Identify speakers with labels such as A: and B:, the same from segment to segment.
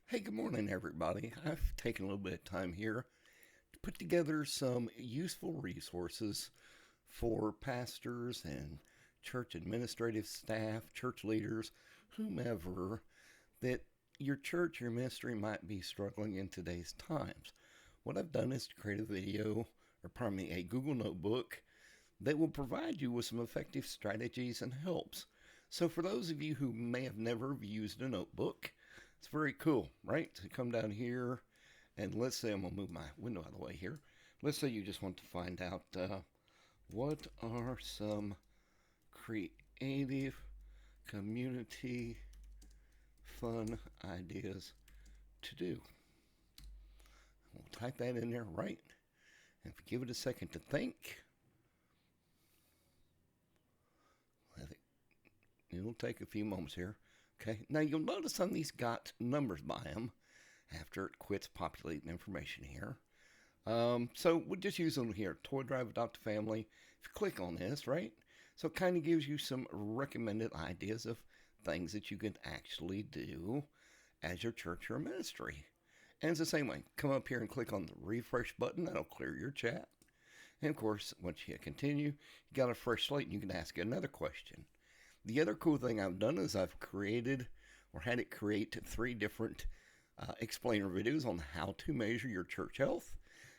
A: Hey, good morning, everybody. I've taken a little bit of time here to put together some useful resources for pastors and church administrative staff, church leaders, whomever, that your church, your ministry might be struggling in today's times. What I've done is to create a video, or pardon me, a Google Notebook that will provide you with some effective strategies and helps. So, for those of you who may have never used a notebook, it's very cool, right? To come down here and let's say I'm going to move my window out of the way here. Let's say you just want to find out what are some creative community fun ideas to do. We'll type that in there, right? And if you give it a second to think, it'll take a few moments here. Okay, now you'll notice some of these got numbers by them after it quits populating information here. So we'll just use them here. Toy Drive Adopt a Family. If you click on this, right? So it kind of gives you some recommended ideas of things that you can actually do as your church or ministry. And it's the same way. Come up here and click on the refresh button. That'll clear your chat. And of course, once you hit continue, you got a fresh slate and you can ask another question. The other cool thing I've done is I've created or had it create three different explainer videos on how to measure your church health,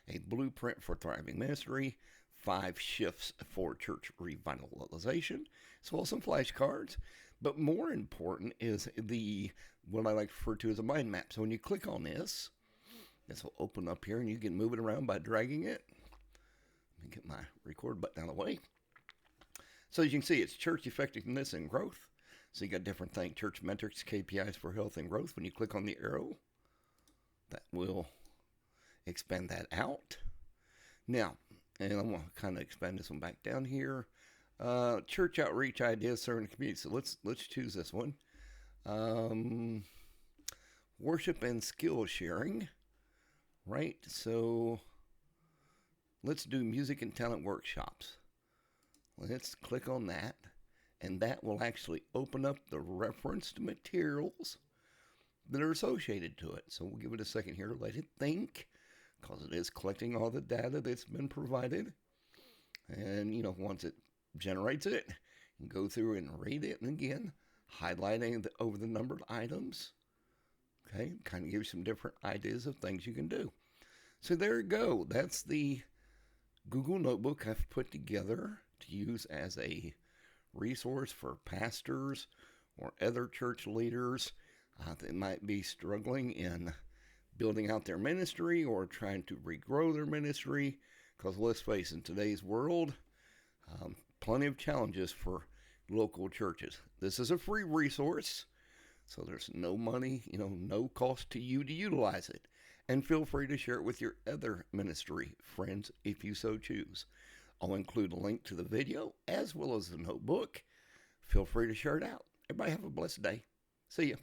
A: a blueprint for thriving ministry, 5 shifts for church revitalization, as well as some flashcards. But more important is the what I like to refer to as a mind map. So when you click on this will open up here and you can move it around by dragging it. Let me get my record button out of the way. So as you can see, it's church effectiveness and growth. So you got different things, church metrics, KPIs for health and growth. When you click on the arrow, that will expand that out. Now, and I'm going to kind of expand this one back down here. Church outreach ideas serving the community. So let's choose this one. Worship and skill sharing. Right. So let's do music and talent workshops. Let's click on that, and that will actually open up the referenced materials that are associated to it. So we'll give it a second here to let it think, because it is collecting all the data that's been provided. And, once it generates it, you can go through and read it, and again, highlighting over the numbered items. Okay, kind of gives you some different ideas of things you can do. So there you go. That's the Google Notebook I've put together to use as a resource for pastors or other church leaders that might be struggling in building out their ministry or trying to regrow their ministry. Because let's face it, in today's world, plenty of challenges for local churches. This is a free resource, so there's no money, no cost to you to utilize it. And feel free to share it with your other ministry friends if you so choose. I'll include a link to the video as well as the notebook. Feel free to share it out. Everybody have a blessed day. See ya.